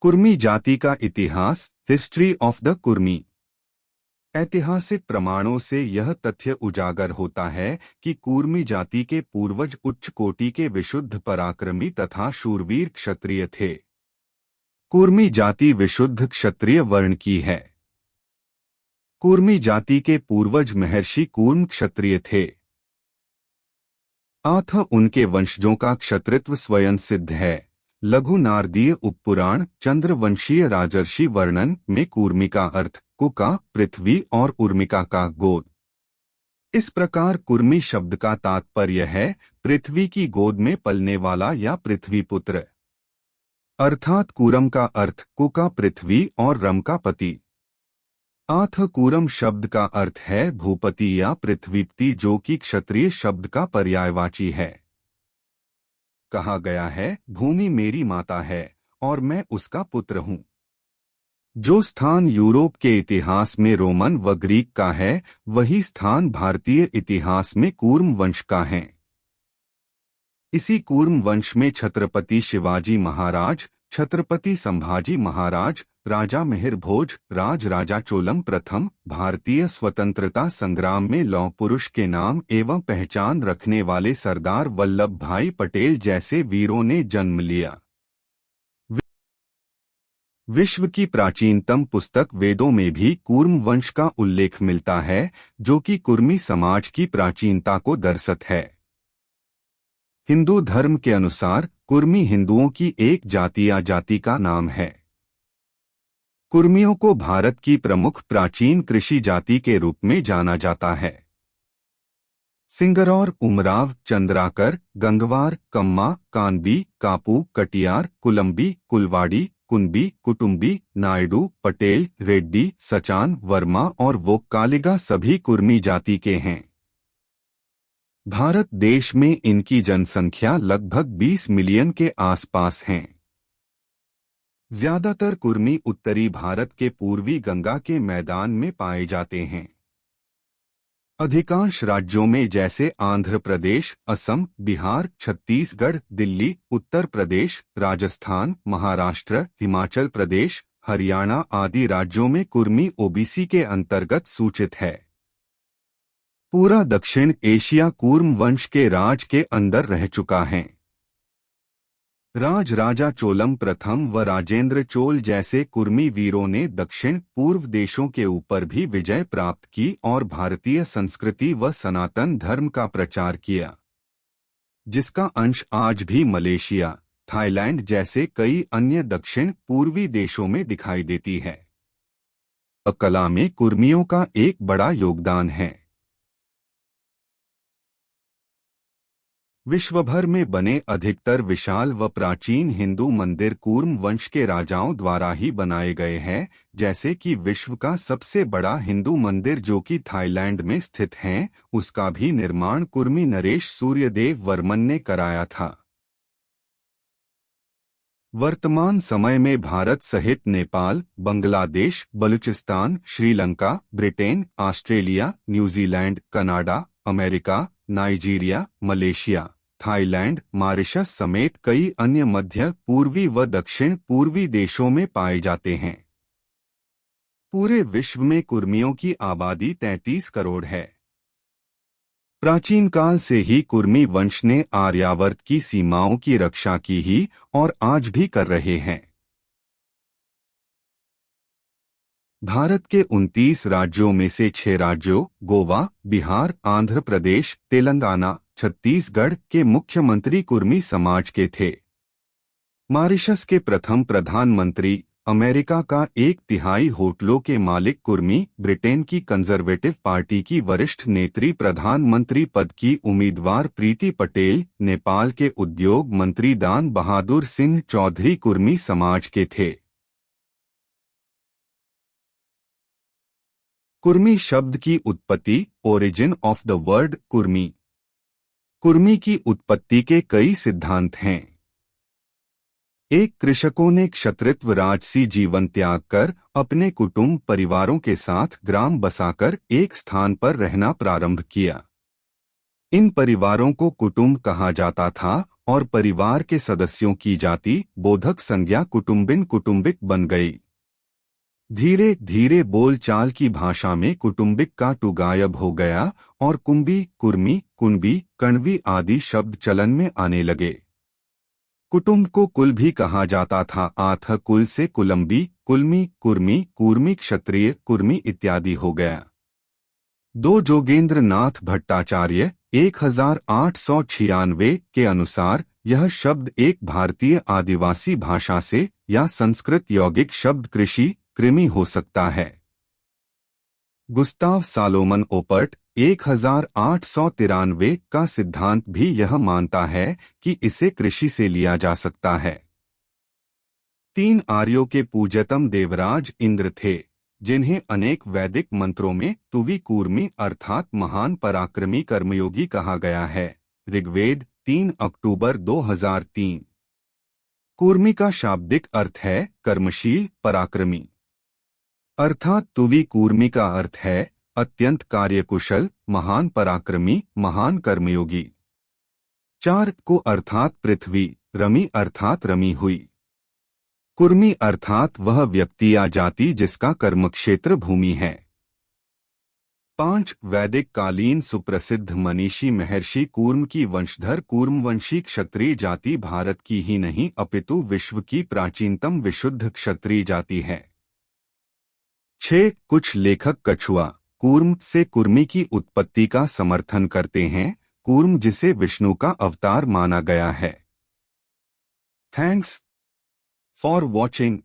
कुर्मी जाति का इतिहास, हिस्ट्री ऑफ द कुर्मी। ऐतिहासिक प्रमाणों से यह तथ्य उजागर होता है कि कुर्मी जाति के पूर्वज उच्च कोटि के विशुद्ध पराक्रमी तथा शूरवीर क्षत्रिय थे। कुर्मी जाति विशुद्ध क्षत्रिय वर्ण की है। कुर्मी जाति के पूर्वज महर्षि कूर्म क्षत्रिय थे। अतः उनके वंशजों का क्षत्रित्व स्वयं सिद्ध है। लघु नारदीय उपपुराण चंद्रवंशीय राजर्षि वर्णन में कुर्मी का अर्थ कुका, पृथ्वी और उर्मिका का गोद। इस प्रकार कुर्मी शब्द का तात्पर्य है पृथ्वी की गोद में पलने वाला या पृथ्वी पुत्र, अर्थात कूरम का अर्थ कुका पृथ्वी और रम का पति। अतः कूरम शब्द का अर्थ है भूपति या पृथ्वीपति, जो कि क्षत्रिय शब्द का पर्यायवाची है। कहा गया है, भूमि मेरी माता है और मैं उसका पुत्र हूँ। जो स्थान यूरोप के इतिहास में रोमन व ग्रीक का है, वही स्थान भारतीय इतिहास में कूर्म वंश का है। इसी कूर्म वंश में छत्रपति शिवाजी महाराज, छत्रपति संभाजी महाराज, राजा मिहिर भोज, राजा चोलम प्रथम भारतीय स्वतंत्रता संग्राम में लौह पुरुष के नाम एवं पहचान रखने वाले सरदार वल्लभ भाई पटेल जैसे वीरों ने जन्म लिया। विश्व की प्राचीनतम पुस्तक वेदों में भी कूर्म वंश का उल्लेख मिलता है, जो कि कुर्मी समाज की प्राचीनता को दर्शाता है। हिंदू धर्म के अनुसार कुर्मी हिंदुओं की एक जाति या जाति का नाम है। कुर्मियों को भारत की प्रमुख प्राचीन कृषि जाति के रूप में जाना जाता है। सिंगरौर, उमराव, चंद्राकर, गंगवार, कम्मा, कानबी, कापू, कटियार, कुलंबी, कुलवाड़ी, कुंबी, कुटुंबी, नायडू, पटेल, रेड्डी, सचान, वर्मा और वोक्कालिगा सभी कुर्मी जाति के हैं। भारत देश में इनकी जनसंख्या लगभग 20 मिलियन के आसपास है। ज्यादातर कुर्मी उत्तरी भारत के पूर्वी गंगा के मैदान में पाए जाते हैं। अधिकांश राज्यों में जैसे आंध्र प्रदेश, असम, बिहार, छत्तीसगढ़, दिल्ली, उत्तर प्रदेश, राजस्थान, महाराष्ट्र, हिमाचल प्रदेश, हरियाणा आदि राज्यों में कुर्मी ओबीसी के अंतर्गत सूचित है। पूरा दक्षिण एशिया कूर्म वंश के राज के अंदर रह चुका है। राजा चोलम प्रथम व राजेंद्र चोल जैसे कुर्मी वीरों ने दक्षिण पूर्व देशों के ऊपर भी विजय प्राप्त की और भारतीय संस्कृति व सनातन धर्म का प्रचार किया, जिसका अंश आज भी मलेशिया, थाईलैंड जैसे कई अन्य दक्षिण पूर्वी देशों में दिखाई देती है। कला में कुर्मियों का एक बड़ा योगदान है। विश्वभर में बने अधिकतर विशाल व प्राचीन हिंदू मंदिर कूर्म वंश के राजाओं द्वारा ही बनाए गए हैं, जैसे कि विश्व का सबसे बड़ा हिंदू मंदिर जो कि थाईलैंड में स्थित है, उसका भी निर्माण कुर्मी नरेश सूर्यदेव वर्मन ने कराया था। वर्तमान समय में भारत सहित Nepal, Bangladesh, Balochistan, Sri Lanka, Britain, Australia, New Zealand, Canada, America, Nigeria, Malaysia, Thailand, Mauritius समेत कई अन्य मध्य पूर्वी व दक्षिण पूर्वी देशों में पाए जाते हैं। पूरे विश्व में कुर्मियों की आबादी 33 करोड़ है। प्राचीन काल से ही कुर्मी वंश ने आर्यावर्त की सीमाओं की रक्षा की ही और आज भी कर रहे हैं। भारत के 29 राज्यों में से 6 राज्यों गोवा, बिहार, आंध्र प्रदेश, तेलंगाना, छत्तीसगढ़ के मुख्यमंत्री कुर्मी समाज के थे। मॉरिशस के प्रथम प्रधानमंत्री, अमेरिका का 1/3 होटलों के मालिक कुर्मी, ब्रिटेन की कंजर्वेटिव पार्टी की वरिष्ठ नेत्री प्रधानमंत्री पद की उम्मीदवार प्रीति पटेल, नेपाल के उद्योग मंत्री दान बहादुर सिंह चौधरी कुर्मी समाज के थे। कुर्मी शब्द की उत्पत्ति, origin of the word Kurmi. Kurmi की उत्पत्ति के कई सिद्धांत हैं। एक, कृषकों ने क्षत्रित्व राजसी जीवन त्याग कर अपने कुटुंब परिवारों के साथ ग्राम बसाकर एक स्थान पर रहना प्रारंभ किया। इन परिवारों को कुटुंब कहा जाता था और परिवार के सदस्यों की जाति बोधक संज्ञा कुटुंबिन कुटुंबिक बन गई। धीरे धीरे बोलचाल की भाषा में कुटुंबिक का टू गायब हो गया और कुंबी, कुर्मी, कुंबी, कण्वी आदि शब्द चलन में आने लगे। कुटुंब को कुल भी कहा जाता था, आथ कुल से कुलम्बी, कुलमी, कुर्मी, कूर्मी, क्षत्रिय, कुर्मी इत्यादि हो गया। दो जोगेंद्र नाथ भट्टाचार्य 1896 के अनुसार यह शब्द एक भारतीय आदिवासी भाषा से या संस्कृत यौगिक शब्द कृषि, कृमि हो सकता है। गुस्ताव सालोमन ओपर्ट 1893 का सिद्धांत भी यह मानता है कि इसे कृषि से लिया जा सकता है। 3 आर्यों के पूज्यतम देवराज इंद्र थे, जिन्हें अनेक वैदिक मंत्रों में तुवी कूर्मी अर्थात महान पराक्रमी कर्मयोगी कहा गया है। ऋग्वेद 3 अक्टूबर 2003। कूर्मी का शाब्दिक अर्थ है कर्मशील, पराक्रमी। अर्थात तुवी कूर्मी का अर्थ है अत्यंत कार्यकुशल, महान पराक्रमी, महान कर्मयोगी। 4 को अर्थात पृथ्वी, रमी अर्थात रमी हुई। कुर्मी अर्थात वह व्यक्ति या जाति जिसका कर्मक्षेत्र भूमि है। 5 वैदिक कालीन सुप्रसिद्ध मनीषी महर्षि कूर्म की वंशधर कूर्मवंशी क्षत्रिय जाति भारत की ही नहीं अपितु विश्व की प्राचीनतम विशुद्ध क्षत्रिय जाति है। 6 कुछ लेखक कछुआ, कूर्म से कुर्मी की उत्पत्ति का समर्थन करते हैं, कूर्म जिसे विष्णु का अवतार माना गया है। Thanks for watching.